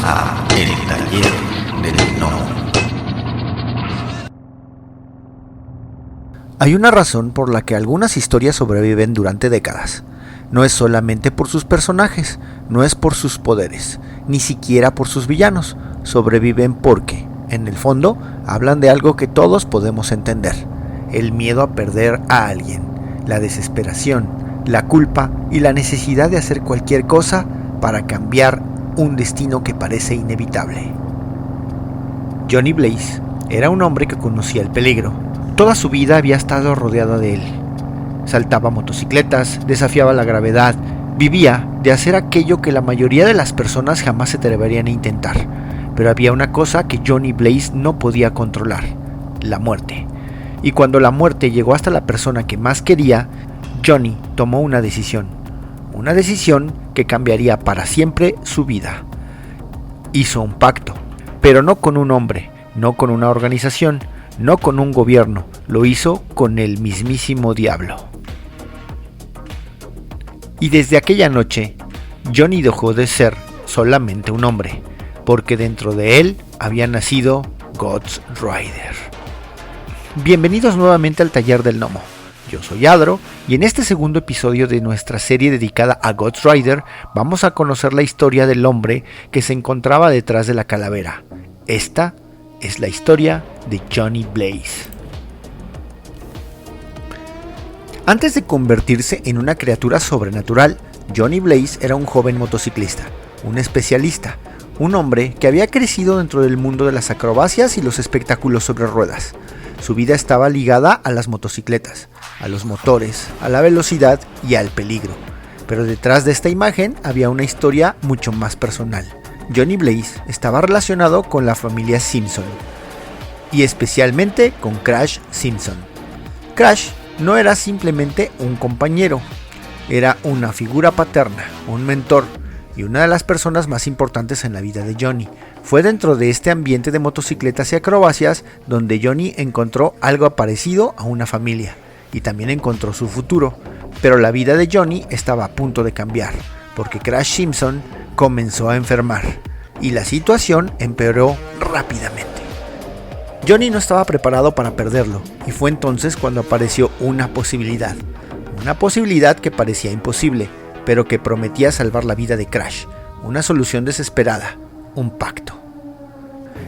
a El Taller del Gnomo. Hay una razón por la que algunas historias sobreviven durante décadas. No es solamente por sus personajes, no es por sus poderes, ni siquiera por sus villanos. Sobreviven porque, en el fondo, hablan de algo que todos podemos entender: el miedo a perder a alguien, la desesperación, la culpa y la necesidad de hacer cualquier cosa para cambiar un destino que parece inevitable. Johnny Blaze era un hombre que conocía el peligro. Toda su vida había estado rodeado de él. Saltaba motocicletas, desafiaba la gravedad, vivía de hacer aquello que la mayoría de las personas jamás se atreverían a intentar. Pero había una cosa que Johnny Blaze no podía controlar: la muerte. Y cuando la muerte llegó hasta la persona que más quería, Johnny tomó una decisión que cambiaría para siempre su vida. Hizo un pacto, pero no con un hombre, no con una organización, no con un gobierno, lo hizo con el mismísimo diablo. Y desde aquella noche, Johnny dejó de ser solamente un hombre, porque dentro de él había nacido Ghost Rider. Bienvenidos nuevamente al Taller del Gnomo. Yo soy Adro, y en este segundo episodio de nuestra serie dedicada a Ghost Rider vamos a conocer la historia del hombre que se encontraba detrás de la calavera. Esta es la historia de Johnny Blaze. Antes de convertirse en una criatura sobrenatural, Johnny Blaze era un joven motociclista, un especialista, un hombre que había crecido dentro del mundo de las acrobacias y los espectáculos sobre ruedas. Su vida estaba ligada a las motocicletas, a los motores, a la velocidad y al peligro. Pero detrás de esta imagen había una historia mucho más personal. Johnny Blaze estaba relacionado con la familia Simpson, y especialmente con Crash Simpson. Crash no era simplemente un compañero, era una figura paterna, un mentor y una de las personas más importantes en la vida de Johnny. Fue dentro de este ambiente de motocicletas y acrobacias donde Johnny encontró algo parecido a una familia, y también encontró su futuro. Pero la vida de Johnny estaba a punto de cambiar, porque Crash Simpson comenzó a enfermar, y la situación empeoró rápidamente. Johnny no estaba preparado para perderlo, y fue entonces cuando apareció una posibilidad que parecía imposible, pero que prometía salvar la vida de Crash, una solución desesperada, un pacto.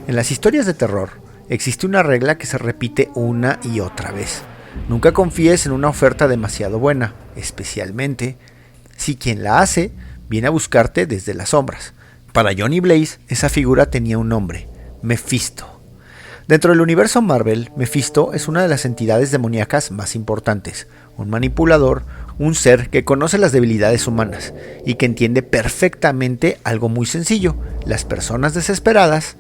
En las historias de terror existe una regla que se repite una y otra vez: nunca confíes en una oferta demasiado buena, especialmente si quien la hace viene a buscarte desde las sombras. Para Johnny Blaze, esa figura tenía un nombre: Mephisto. Dentro del universo Marvel, Mephisto es una de las entidades demoníacas más importantes, un manipulador, un ser que conoce las debilidades humanas y que entiende perfectamente algo muy sencillo: las personas desesperadas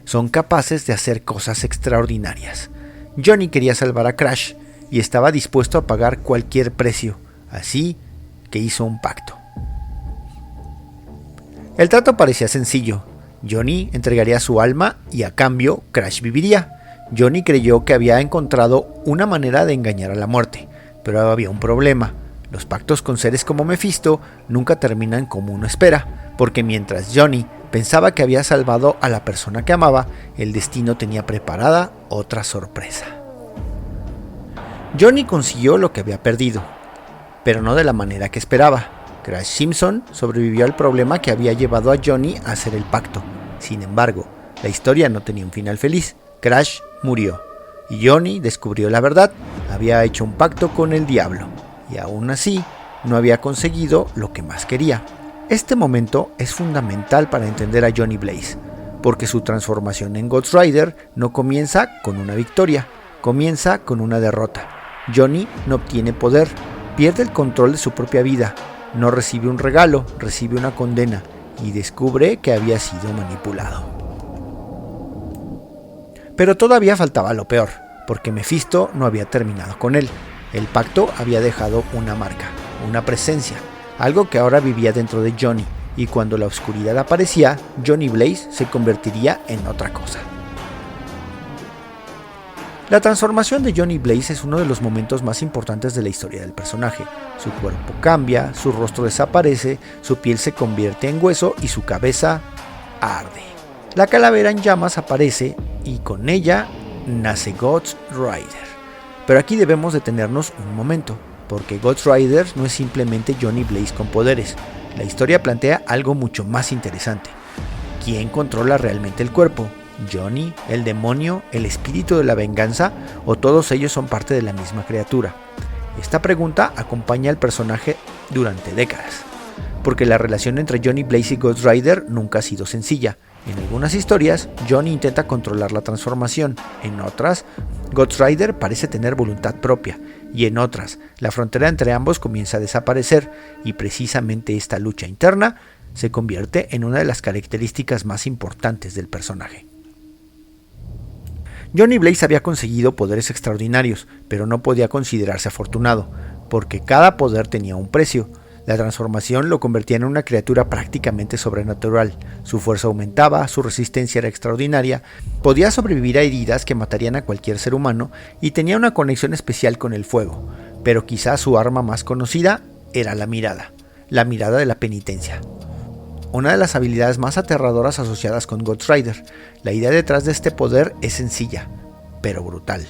son capaces de hacer cosas extraordinarias. Johnny quería salvar a Crash y estaba dispuesto a pagar cualquier precio, así que hizo un pacto. El trato parecía sencillo: Johnny entregaría su alma y a cambio Crash viviría. Johnny creyó que había encontrado una manera de engañar a la muerte, pero había un problema: los pactos con seres como Mephisto nunca terminan como uno espera, porque mientras Johnny pensaba que había salvado a la persona que amaba, el destino tenía preparada otra sorpresa. Johnny consiguió lo que había perdido, pero no de la manera que esperaba. Crash Simpson sobrevivió al problema que había llevado a Johnny a hacer el pacto. Sin embargo, la historia no tenía un final feliz. Crash murió, y Johnny descubrió la verdad: había hecho un pacto con el diablo, y aún así no había conseguido lo que más quería. Este momento es fundamental para entender a Johnny Blaze, porque su transformación en Ghost Rider no comienza con una victoria, comienza con una derrota. Johnny no obtiene poder, pierde el control de su propia vida, no recibe un regalo, recibe una condena, y descubre que había sido manipulado. Pero todavía faltaba lo peor, porque Mephisto no había terminado con él. El pacto había dejado una marca, una presencia, algo que ahora vivía dentro de Johnny, y cuando la oscuridad aparecía, Johnny Blaze se convertiría en otra cosa. La transformación de Johnny Blaze es uno de los momentos más importantes de la historia del personaje. Su cuerpo cambia, su rostro desaparece, su piel se convierte en hueso y su cabeza arde. La calavera en llamas aparece y con ella nace Ghost Rider. Pero aquí debemos detenernos un momento, porque Ghost Rider no es simplemente Johnny Blaze con poderes. La historia plantea algo mucho más interesante. ¿Quién controla realmente el cuerpo? ¿Johnny, el demonio, el espíritu de la venganza o todos ellos son parte de la misma criatura? Esta pregunta acompaña al personaje durante décadas, porque la relación entre Johnny Blaze y Ghost Rider nunca ha sido sencilla. En algunas historias, Johnny intenta controlar la transformación, en otras, Ghost Rider parece tener voluntad propia, y en otras, la frontera entre ambos comienza a desaparecer, y precisamente esta lucha interna se convierte en una de las características más importantes del personaje. Johnny Blaze había conseguido poderes extraordinarios, pero no podía considerarse afortunado, porque cada poder tenía un precio. La transformación lo convertía en una criatura prácticamente sobrenatural. Su fuerza aumentaba, su resistencia era extraordinaria, podía sobrevivir a heridas que matarían a cualquier ser humano y tenía una conexión especial con el fuego. Pero quizás su arma más conocida era la mirada de la penitencia. Una de las habilidades más aterradoras asociadas con Ghost Rider. La idea detrás de este poder es sencilla, pero brutal.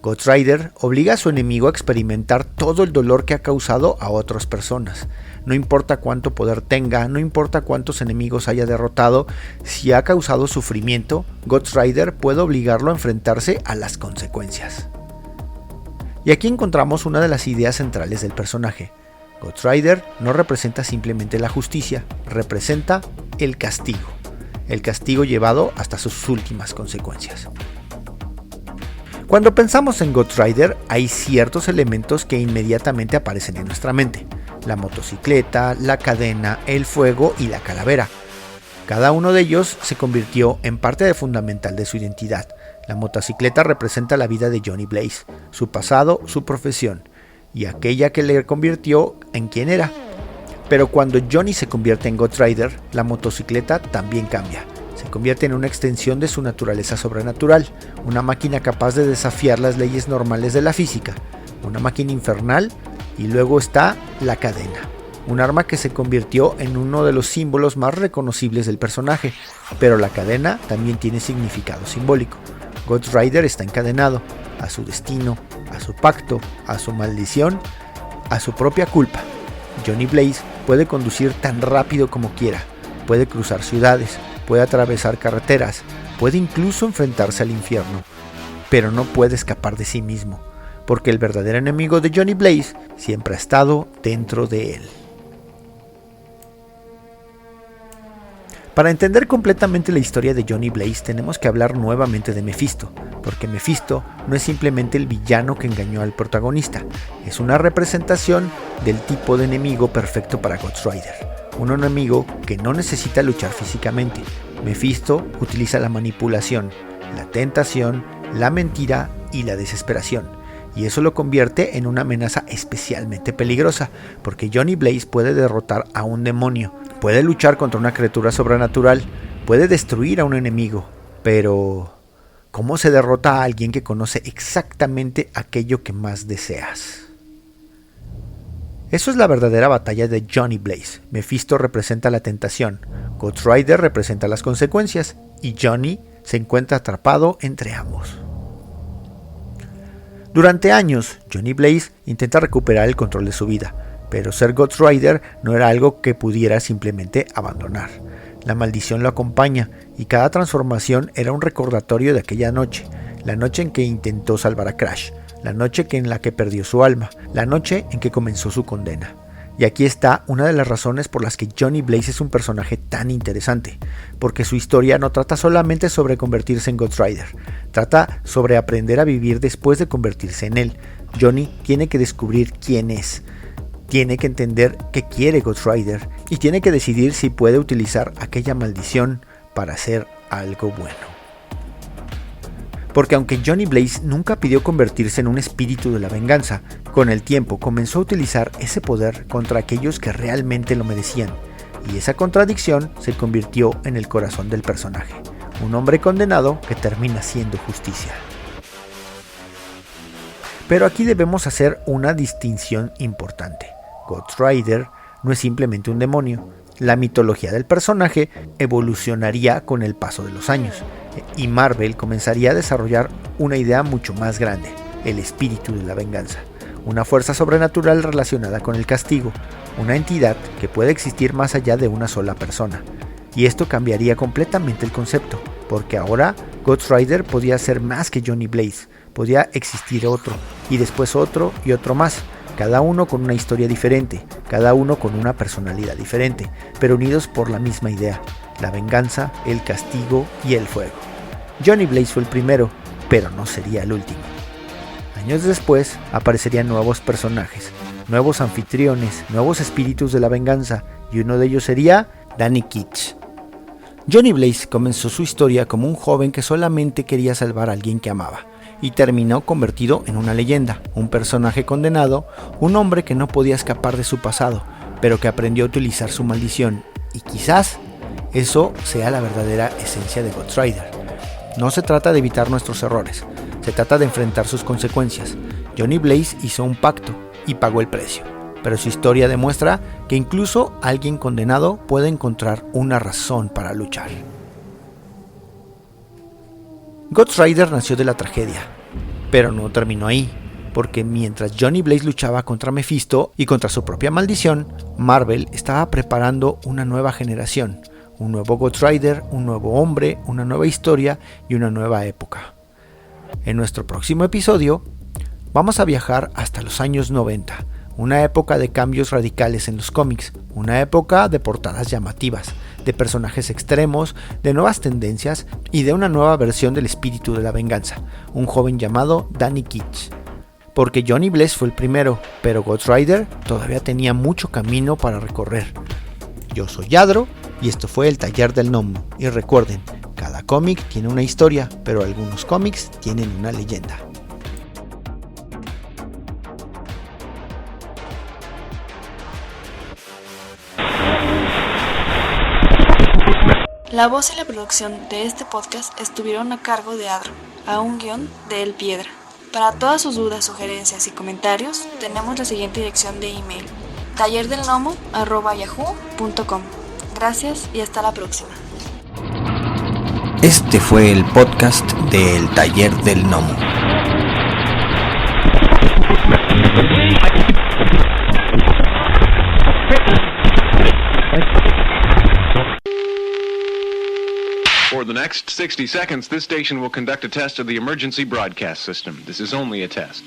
Ghost Rider obliga a su enemigo a experimentar todo el dolor que ha causado a otras personas. No importa cuánto poder tenga, no importa cuántos enemigos haya derrotado, si ha causado sufrimiento, Ghost Rider puede obligarlo a enfrentarse a las consecuencias. Y aquí encontramos una de las ideas centrales del personaje. Ghost Rider no representa simplemente la justicia, representa el castigo llevado hasta sus últimas consecuencias. Cuando pensamos en Ghost Rider, hay ciertos elementos que inmediatamente aparecen en nuestra mente: la motocicleta, la cadena, el fuego y la calavera. Cada uno de ellos se convirtió en parte fundamental de su identidad. La motocicleta representa la vida de Johnny Blaze, su pasado, su profesión, y aquella que le convirtió en quien era. Pero cuando Johnny se convierte en Ghost Rider, la motocicleta también cambia. Se convierte en una extensión de su naturaleza sobrenatural, una máquina capaz de desafiar las leyes normales de la física, una máquina infernal, y luego está la cadena, un arma que se convirtió en uno de los símbolos más reconocibles del personaje, pero la cadena también tiene significado simbólico. Ghost Rider está encadenado a su destino, a su pacto, a su maldición, a su propia culpa. Johnny Blaze puede conducir tan rápido como quiera, puede cruzar ciudades, puede atravesar carreteras, puede incluso enfrentarse al infierno, pero no puede escapar de sí mismo, porque el verdadero enemigo de Johnny Blaze siempre ha estado dentro de él. Para entender completamente la historia de Johnny Blaze tenemos que hablar nuevamente de Mephisto, porque Mephisto no es simplemente el villano que engañó al protagonista, es una representación del tipo de enemigo perfecto para Ghost Rider, un enemigo que no necesita luchar físicamente. Mephisto utiliza la manipulación, la tentación, la mentira y la desesperación, y eso lo convierte en una amenaza especialmente peligrosa, porque Johnny Blaze puede derrotar a un demonio, puede luchar contra una criatura sobrenatural, puede destruir a un enemigo, pero ¿cómo se derrota a alguien que conoce exactamente aquello que más deseas? Eso es la verdadera batalla de Johnny Blaze. Mephisto representa la tentación, Ghost Rider representa las consecuencias, y Johnny se encuentra atrapado entre ambos. Durante años, Johnny Blaze intenta recuperar el control de su vida, pero ser Ghost Rider no era algo que pudiera simplemente abandonar. La maldición lo acompaña y cada transformación era un recordatorio de aquella noche, la noche en que intentó salvar a Crash, la noche en la que perdió su alma, la noche en que comenzó su condena. Y aquí está una de las razones por las que Johnny Blaze es un personaje tan interesante, porque su historia no trata solamente sobre convertirse en Ghost Rider, trata sobre aprender a vivir después de convertirse en él. Johnny tiene que descubrir quién es, tiene que entender qué quiere Ghost Rider y tiene que decidir si puede utilizar aquella maldición para hacer algo bueno. Porque aunque Johnny Blaze nunca pidió convertirse en un espíritu de la venganza, con el tiempo comenzó a utilizar ese poder contra aquellos que realmente lo merecían, y esa contradicción se convirtió en el corazón del personaje, un hombre condenado que termina siendo justicia. Pero aquí debemos hacer una distinción importante. Ghost Rider no es simplemente un demonio. La mitología del personaje evolucionaría con el paso de los años y Marvel comenzaría a desarrollar una idea mucho más grande, el espíritu de la venganza, una fuerza sobrenatural relacionada con el castigo, una entidad que puede existir más allá de una sola persona. Y esto cambiaría completamente el concepto, porque ahora Ghost Rider podía ser más que Johnny Blaze, podía existir otro, y después otro y otro más, cada uno con una historia diferente, cada uno con una personalidad diferente, pero unidos por la misma idea, la venganza, el castigo y el fuego. Johnny Blaze fue el primero, pero no sería el último. Años después aparecerían nuevos personajes, nuevos anfitriones, nuevos espíritus de la venganza, y uno de ellos sería Danny Ketch. Johnny Blaze comenzó su historia como un joven que solamente quería salvar a alguien que amaba, y terminó convertido en una leyenda, un personaje condenado, un hombre que no podía escapar de su pasado, pero que aprendió a utilizar su maldición, y quizás eso sea la verdadera esencia de Ghost Rider. No se trata de evitar nuestros errores, se trata de enfrentar sus consecuencias. Johnny Blaze hizo un pacto y pagó el precio, pero su historia demuestra que incluso alguien condenado puede encontrar una razón para luchar. Ghost Rider nació de la tragedia, pero no terminó ahí, porque mientras Johnny Blaze luchaba contra Mephisto y contra su propia maldición, Marvel estaba preparando una nueva generación, un nuevo Ghost Rider, un nuevo hombre, una nueva historia y una nueva época. En nuestro próximo episodio, vamos a viajar hasta los años 90, una época de cambios radicales en los cómics, una época de portadas llamativas, de personajes extremos, de nuevas tendencias y de una nueva versión del espíritu de la venganza, un joven llamado Danny Ketch. Porque Johnny Blaze fue el primero, pero Ghost Rider todavía tenía mucho camino para recorrer. Yo soy Yadro y esto fue el Taller del Gnomo. Y recuerden, cada cómic tiene una historia, pero algunos cómics tienen una leyenda. La voz y la producción de este podcast estuvieron a cargo de Adro, a un guión de El Piedra. Para todas sus dudas, sugerencias y comentarios, tenemos la siguiente dirección de email: tallerdelgnomo@yahoo.com. Gracias y hasta la próxima. Este fue el podcast de El Taller del Gnomo. For the next 60 seconds, this station will conduct a test of the emergency broadcast system. This is only a test.